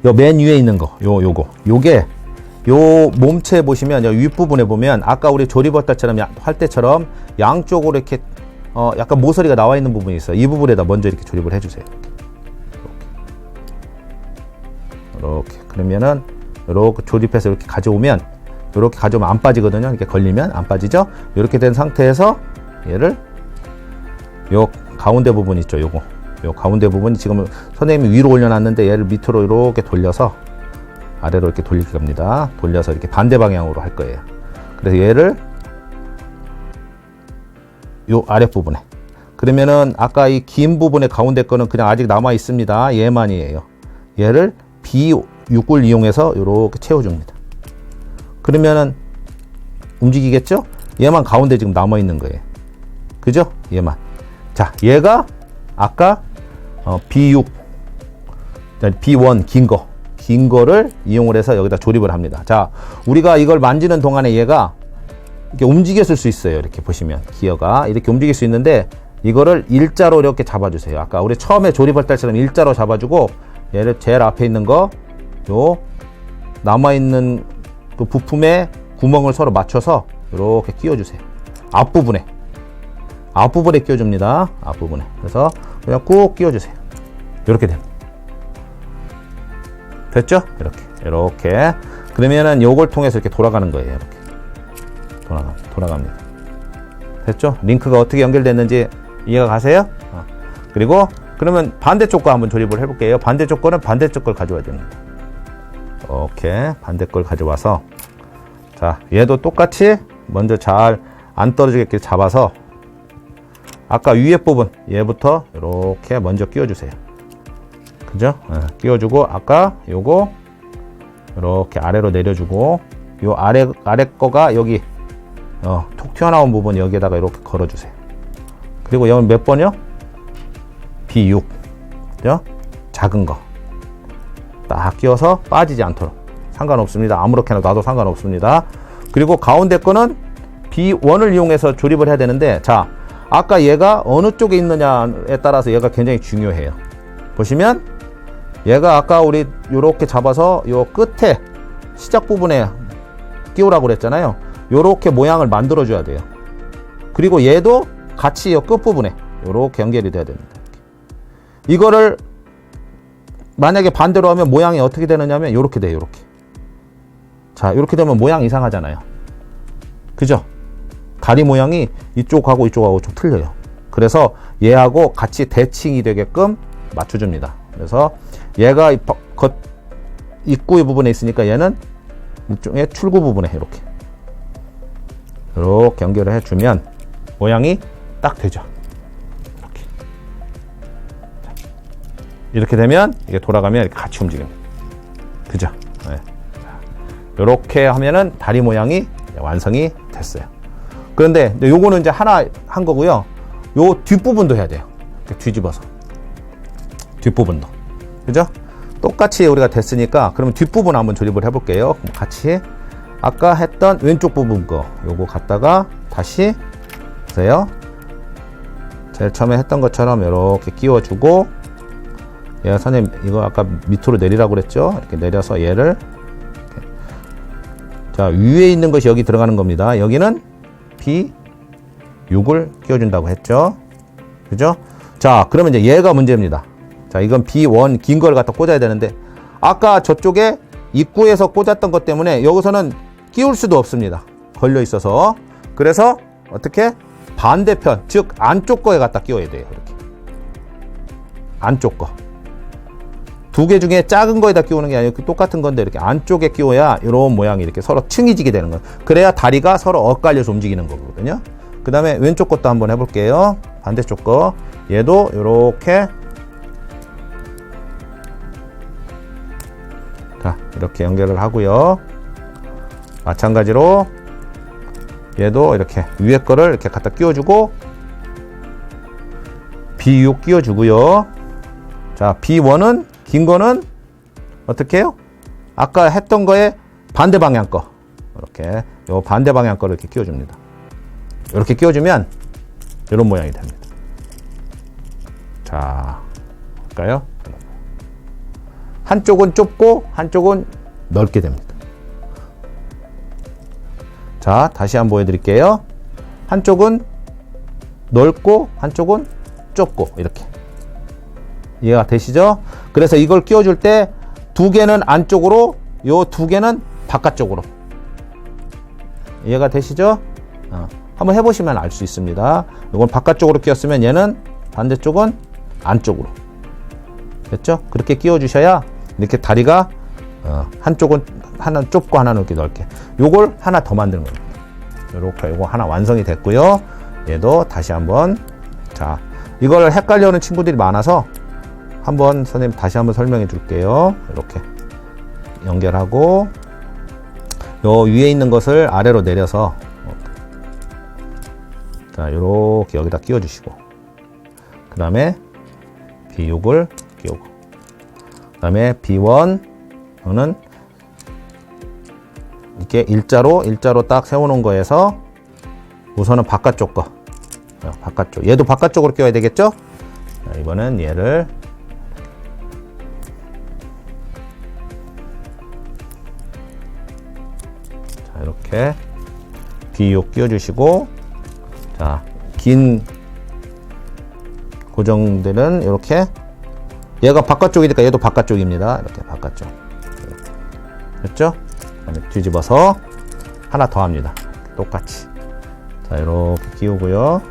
요 맨 위에 있는 거, 요게 요 몸체 보시면 요 윗부분에 보면 아까 우리 조립할 때처럼 양쪽으로 이렇게 약간 모서리가 나와 있는 부분이 있어요. 이 부분에다 먼저 이렇게 조립을 해주세요. 이렇게 그러면은 이렇게 조립해서 이렇게 가져오면 안 빠지거든요. 이렇게 걸리면 안 빠지죠. 이렇게 된 상태에서 얘를 요 가운데 부분 있죠. 요 가운데 부분이 지금 선생님이 위로 올려놨는데 얘를 밑으로 이렇게 돌려서 아래로 이렇게 돌릴 겁니다. 돌려서 이렇게 반대 방향으로 할 거예요. 그래서 얘를 요 아랫부분에, 그러면은 아까 이 긴 부분의 가운데 거는 그냥 아직 남아 있습니다. 얘만이에요. 얘를 B6을 이용해서 이렇게 채워줍니다. 그러면은 움직이겠죠? 얘만 가운데 지금 남아 있는 거예요. 그죠? 얘만. 자, 얘가 아까 B6, B1 긴 거를 이용을 해서 여기다 조립을 합니다. 자, 우리가 이걸 만지는 동안에 얘가 이렇게 움직였을 수 있어요. 이렇게 보시면 기어가 이렇게 움직일 수 있는데 이거를 일자로 이렇게 잡아주세요. 아까 우리 처음에 조립할 때처럼 일자로 잡아주고 얘를 제일 앞에 있는 거, 요 남아있는 그 부품에 구멍을 서로 맞춰서 이렇게 끼워주세요. 앞부분에 끼워줍니다. 앞부분에. 그래서 그냥 꾹 끼워주세요. 이렇게 됩니다. 됐죠? 이렇게. 그러면은 요걸 통해서 이렇게 돌아가는 거예요. 이렇게. 돌아갑니다. 됐죠? 링크가 어떻게 연결됐는지 이해가 가세요? 그리고 그러면 반대쪽 거 한번 조립을 해볼게요. 반대쪽 거는 반대쪽 걸 가져와야 됩니다. 이렇게 반대 걸 가져와서, 자, 얘도 똑같이 먼저 잘 안 떨어지게 잡아서 아까 위에 부분 얘부터 이렇게 먼저 끼워주세요. 그죠? 끼워주고 아까 요거 이렇게 아래로 내려주고 요 아래 거가 여기 톡 튀어나온 부분 여기에다가 이렇게 걸어주세요. 그리고 여기 몇 번이요? B6. 그죠? 작은 거 딱 끼워서 빠지지 않도록. 상관없습니다. 아무렇게나 놔도 상관없습니다. 그리고 가운데 거는 B1을 이용해서 조립을 해야 되는데, 자, 아까 얘가 어느 쪽에 있느냐에 따라서 얘가 굉장히 중요해요. 보시면 얘가 아까 우리 요렇게 잡아서 요 끝에 시작 부분에 끼우라고 그랬잖아요. 요렇게 모양을 만들어 줘야 돼요. 그리고 얘도 같이 요 끝부분에 요렇게 연결이 돼야 됩니다. 이거를 만약에 반대로 하면 모양이 어떻게 되느냐면 요렇게 돼요. 요렇게. 자, 요렇게 되면 모양 이상하잖아요. 그죠? 다리 모양이 이쪽하고 이쪽하고 좀 틀려요. 그래서 얘하고 같이 대칭이 되게끔 맞춰줍니다. 그래서 얘가 겉 입구 부분에 있으니까 얘는 이쪽에 출구 부분에 이렇게 연결을 해주면 모양이 딱 되죠. 이렇게 되면 이게 돌아가면 이렇게 같이 움직입니다. 그죠? 네. 이렇게 하면은 다리 모양이 완성이 됐어요. 그런데 요거는 이제 하나 한 거고요. 요 뒷부분도 해야 돼요. 이렇게 뒤집어서. 뒷부분도. 그죠? 똑같이 우리가 됐으니까 그러면 뒷부분 한번 조립을 해볼게요. 같이 아까 했던 왼쪽 부분 거 요거 갖다가 다시 보세요. 제일 처음에 했던 것처럼 이렇게 끼워주고, 얘가 선생님 이거 아까 밑으로 내리라고 그랬죠? 이렇게 내려서 얘를 이렇게. 자, 위에 있는 것이 여기 들어가는 겁니다. 여기는 B6을 끼워준다고 했죠? 그죠? 자, 그러면 이제 얘가 문제입니다. 자, 이건 B1 긴 걸 갖다 꽂아야 되는데, 아까 저쪽에 입구에서 꽂았던 것 때문에 여기서는 끼울 수도 없습니다. 걸려 있어서. 그래서 어떻게? 반대편, 즉 안쪽 거에 갖다 끼워야 돼요. 이렇게. 안쪽 거. 두 개 중에 작은 거에다 끼우는 게 아니고 똑같은 건데 이렇게 안쪽에 끼워야 이런 모양이 이렇게 서로 층이 지게 되는 거예요. 그래야 다리가 서로 엇갈려서 움직이는 거거든요. 그 다음에 왼쪽 것도 한번 해볼게요. 반대쪽 거. 얘도 이렇게. 자, 이렇게 연결을 하고요. 마찬가지로 얘도 이렇게 위에 거를 이렇게 갖다 끼워주고, B6 끼워주고요. 자, B1은 긴 거는 어떻게 해요? 아까 했던 거에 반대 방향 거. 이렇게 요 반대 방향 거를 이렇게 끼워줍니다. 이렇게 끼워주면 이런 모양이 됩니다. 자, 볼까요? 한쪽은 좁고 한쪽은 넓게 됩니다. 자, 다시 한번 보여드릴게요. 한쪽은 넓고 한쪽은 좁고 이렇게. 이해가 되시죠? 그래서 이걸 끼워줄 때 두 개는 안쪽으로, 요 두 개는 바깥쪽으로. 이해가 되시죠? 한번 해보시면 알 수 있습니다. 이건 바깥쪽으로 끼웠으면 얘는 반대쪽은 안쪽으로. 됐죠? 그렇게 끼워주셔야 이렇게 다리가 한쪽은 하나 좁고 하나는 이렇게 넓게. 요걸 하나 더 만드는 겁니다. 이렇게 요거 하나 완성이 됐고요. 얘도 다시 한번. 자, 이걸 헷갈려하는 친구들이 많아서 한번 선생님 다시 한번 설명해 줄게요. 이렇게 연결하고, 요 위에 있는 것을 아래로 내려서, 자, 요렇게 여기다 끼워 주시고, 그 다음에 B6을 끼우고, 그 다음에 B1은 이렇게 일자로 딱 세워놓은 거에서 우선은 바깥쪽 거, 바깥쪽, 얘도 바깥쪽으로 끼워야 되겠죠? 자, 이번엔 얘를 이렇게 B6 끼워주시고, 자, 긴 고정들은 이렇게, 얘가 바깥쪽이니까 얘도 바깥쪽입니다. 이렇게 바깥쪽. 됐죠? 그다음에 뒤집어서 하나 더 합니다. 똑같이. 자, 이렇게 끼우고요.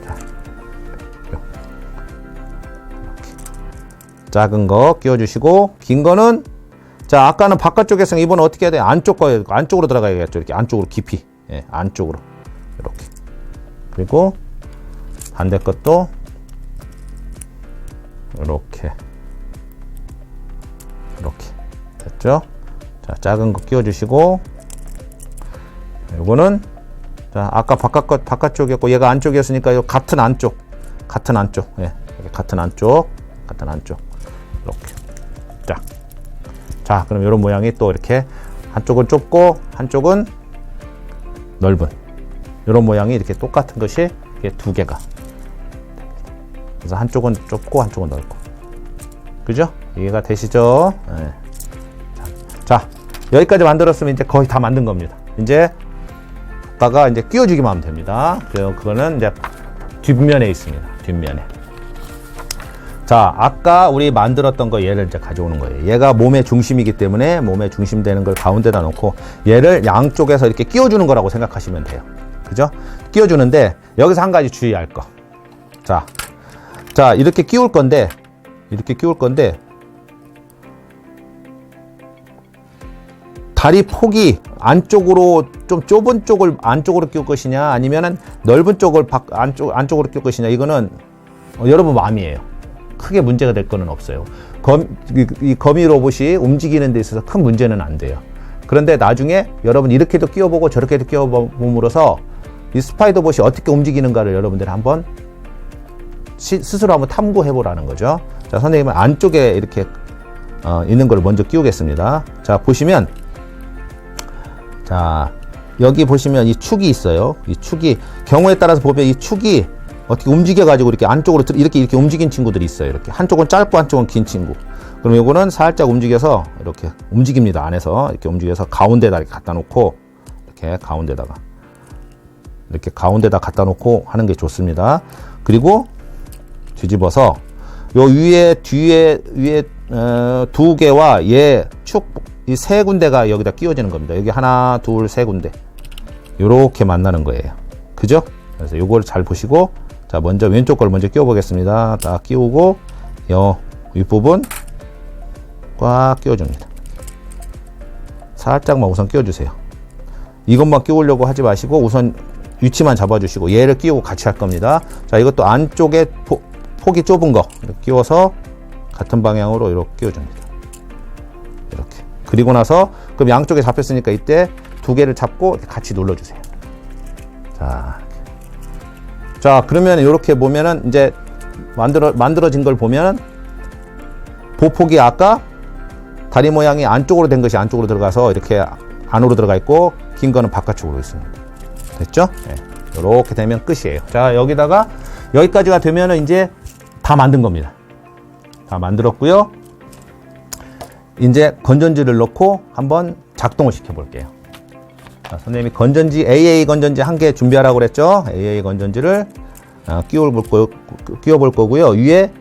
자, 이렇게. 작은 거 끼워주시고, 긴 거는, 자, 아까는 바깥쪽에서 이번은 어떻게 해야 돼요? 안쪽으로 들어가야겠죠. 이렇게 안쪽으로 깊이. 예, 안쪽으로. 이렇게. 그리고 반대 것도 이렇게. 이렇게. 됐죠? 자, 작은 거 끼워주시고, 요거는, 자, 아까 바깥쪽이었고, 얘가 안쪽이었으니까, 요 같은 안쪽. 예, 같은 안쪽. 이렇게. 자. 자, 그럼 이런 모양이 또 이렇게 한쪽은 좁고 한쪽은 넓은 이런 모양이 이렇게 똑같은 것이 이게 두 개가. 그래서 한쪽은 좁고 한쪽은 넓고. 그죠? 이해가 되시죠? 네. 자, 여기까지 만들었으면 이제 거의 다 만든 겁니다. 이제 아까 이제 끼워주기만 하면 됩니다. 그리고 그거는 이제 뒷면에 있습니다. 뒷면에. 자, 아까 우리 만들었던 거 얘를 이제 가져오는 거예요. 얘가 몸의 중심이기 때문에 몸의 중심 되는 걸 가운데다 놓고 얘를 양쪽에서 이렇게 끼워주는 거라고 생각하시면 돼요. 그죠? 끼워주는데 여기서 한 가지 주의할 거. 자, 이렇게 끼울 건데 다리 폭이 안쪽으로 좀 좁은 쪽을 안쪽으로 끼울 것이냐 아니면은 넓은 쪽을 안쪽으로 끼울 것이냐 이거는 여러분 마음이에요. 크게 문제가 될 거는 없어요. 이 거미 로봇이 움직이는 데 있어서 큰 문제는 안 돼요. 그런데 나중에 여러분 이렇게도 끼워보고 저렇게도 끼워봄으로써 이 스파이더봇이 어떻게 움직이는가를 여러분들이 한번 스스로 한번 탐구해 보라는 거죠. 자, 선생님은 안쪽에 이렇게 있는 걸 먼저 끼우겠습니다. 자, 보시면 자, 여기 보시면 이 축이 있어요. 이 축이 경우에 따라서 보면 이 축이 어떻게 움직여 가지고 이렇게 안쪽으로 이렇게 움직인 친구들이 있어요. 이렇게 한쪽은 짧고 한쪽은 긴 친구. 그럼 요거는 살짝 움직여서 이렇게 움직입니다. 안에서 이렇게 움직여서 가운데다 이렇게 갖다 놓고 이렇게 가운데다 갖다 놓고 하는 게 좋습니다. 그리고 뒤집어서 요 위에 두 개와 얘 축 이 세 군데가 여기다 끼워지는 겁니다. 여기 하나, 둘, 세 군데 요렇게 만나는 거예요. 그죠? 그래서 요걸 잘 보시고 자, 먼저 왼쪽 걸 먼저 끼워 보겠습니다. 딱 끼우고 요 윗부분 꽉 끼워줍니다. 살짝만 우선 끼워주세요. 이것만 끼우려고 하지 마시고 우선 위치만 잡아주시고 얘를 끼우고 같이 할 겁니다. 자, 이것도 안쪽에 폭이 좁은 거 이렇게 끼워서 같은 방향으로 이렇게 끼워줍니다. 이렇게. 그리고 나서 그럼 양쪽에 잡혔으니까 이때 두 개를 잡고 같이 눌러주세요. 자, 그러면 이렇게 보면은 이제 만들어진 걸 보면은 보폭이 아까 다리 모양이 안쪽으로 된 것이 안쪽으로 들어가서 이렇게 안으로 들어가 있고 긴 거는 바깥쪽으로 있습니다. 됐죠? 네. 이렇게 되면 끝이에요. 자, 여기까지가 되면은 이제 다 만든 겁니다. 다 만들었고요. 이제 건전지를 넣고 한번 작동을 시켜 볼게요. 자, 선생님이 AA 건전지 한 개 준비하라고 그랬죠? AA 건전지를 끼워볼 거고요. 위에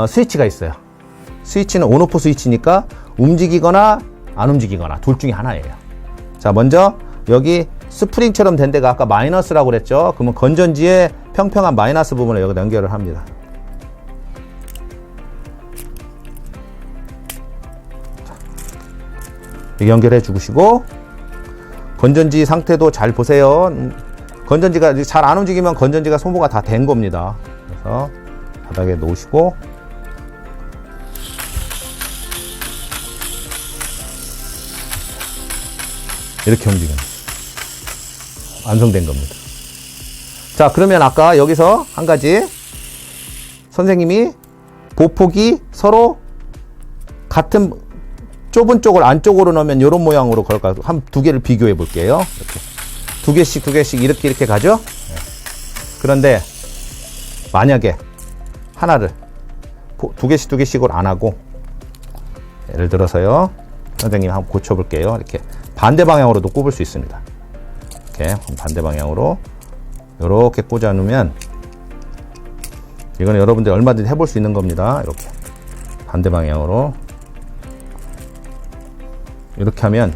스위치가 있어요. 스위치는 온오프 스위치니까 움직이거나 안 움직이거나 둘 중에 하나예요. 자, 먼저 여기 스프링처럼 된 데가 아까 마이너스라고 그랬죠? 그러면 건전지의 평평한 마이너스 부분을 여기다 연결을 합니다. 연결해 주시고 건전지 상태도 잘 보세요. 건전지가 잘 안 움직이면 건전지가 소모가 다 된 겁니다. 그래서 바닥에 놓으시고 이렇게 움직입니다. 완성된 겁니다. 자, 그러면 아까 여기서 한 가지 선생님이 보폭이 서로 같은 좁은 쪽을 안쪽으로 넣으면 이런 모양으로 걸까? 두 개를 비교해 볼게요. 이렇게. 두 개씩 이렇게 가죠? 네. 그런데 만약에 하나를 두 개씩으로 안 하고 예를 들어서요. 선생님 한번 고쳐 볼게요. 이렇게 반대 방향으로도 꼽을 수 있습니다. 이렇게 반대 방향으로 이렇게 꽂아 놓으면 이거는 여러분들 얼마든지 해볼 수 있는 겁니다. 이렇게 반대 방향으로 이렇게 하면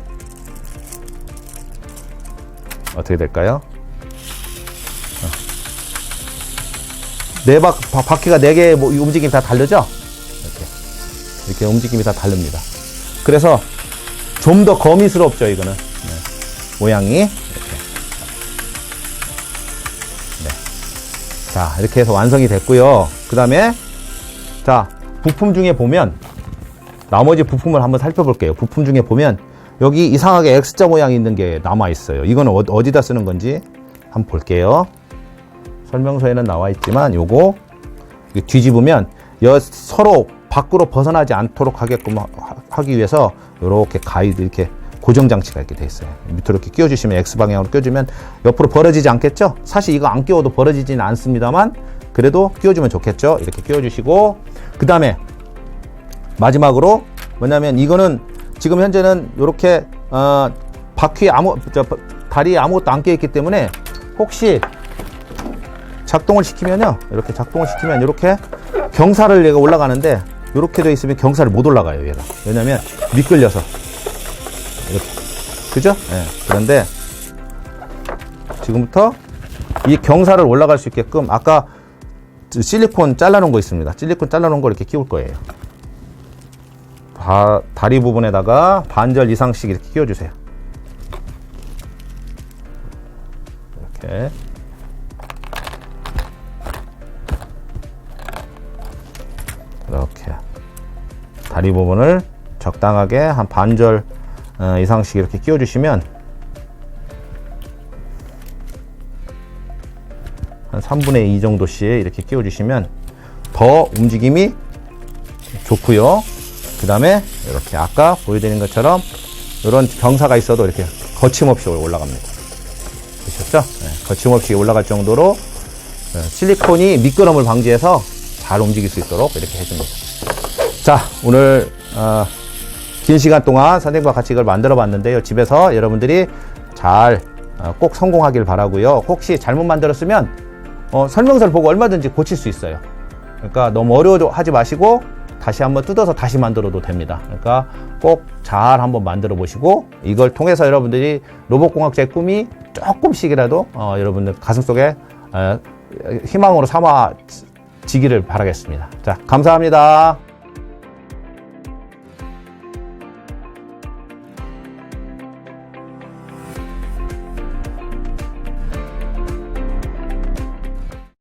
어떻게 될까요? 바퀴가 4개의 움직임이 다 다르죠? 이렇게 움직임이 다 다릅니다. 그래서 좀 더 거미스럽죠, 이거는. 네. 모양이. 이렇게. 네. 자, 이렇게 해서 완성이 됐고요. 그 다음에, 자, 부품 중에 보면, 나머지 부품을 한번 살펴볼게요. 부품 중에 보면, 여기 이상하게 X자 모양이 있는 게 남아있어요. 이거는 어디다 쓰는 건지 한번 볼게요. 설명서에는 나와 있지만, 요거 뒤집으면, 서로 밖으로 벗어나지 않도록 하게끔 하기 위해서 이렇게 가이드 이렇게 고정 장치가 이렇게 돼 있어요. 밑으로 이렇게 끼워주시면 X 방향으로 끼워주면 옆으로 벌어지지 않겠죠? 사실 이거 안 끼워도 벌어지지는 않습니다만 그래도 끼워주면 좋겠죠? 이렇게 끼워주시고 그 다음에 마지막으로 뭐냐면 이거는 지금 현재는 이렇게 바퀴 다리에 아무것도 안 끼어있기 때문에 혹시 작동을 시키면요 이렇게 작동을 시키면 이렇게 경사를 얘가 올라가는데 이렇게 돼 있으면 경사를 못 올라가요, 얘가. 왜냐면 미끌려서. 이렇게. 그죠? 네. 그런데 지금부터 이 경사를 올라갈 수 있게끔 아까 실리콘 잘라놓은 거 있습니다. 실리콘 잘라놓은 거 이렇게 끼울 거예요. 다리 부분에다가 반절 이상씩 이렇게 끼워주세요. 이렇게. 이렇게. 다리 부분을 적당하게 한 반절 이상씩 이렇게 끼워주시면 한 3분의 2 정도씩 이렇게 끼워주시면 더 움직임이 좋고요. 그 다음에 이렇게 아까 보여드린 것처럼 이런 경사가 있어도 이렇게 거침없이 올라갑니다. 보셨죠? 네, 거침없이 올라갈 정도로 실리콘이 미끄럼을 방지해서 잘 움직일 수 있도록 이렇게 해줍니다. 자, 오늘 긴 시간 동안 선생님과 같이 이걸 만들어 봤는데요. 집에서 여러분들이 잘 꼭 성공하길 바라고요. 혹시 잘못 만들었으면 설명서를 보고 얼마든지 고칠 수 있어요. 그러니까 너무 어려워하지 마시고 다시 한번 뜯어서 다시 만들어도 됩니다. 그러니까 꼭 잘 한번 만들어 보시고 이걸 통해서 여러분들이 로봇공학자의 꿈이 조금씩이라도 여러분들 가슴속에 희망으로 삼아지기를 바라겠습니다. 자, 감사합니다.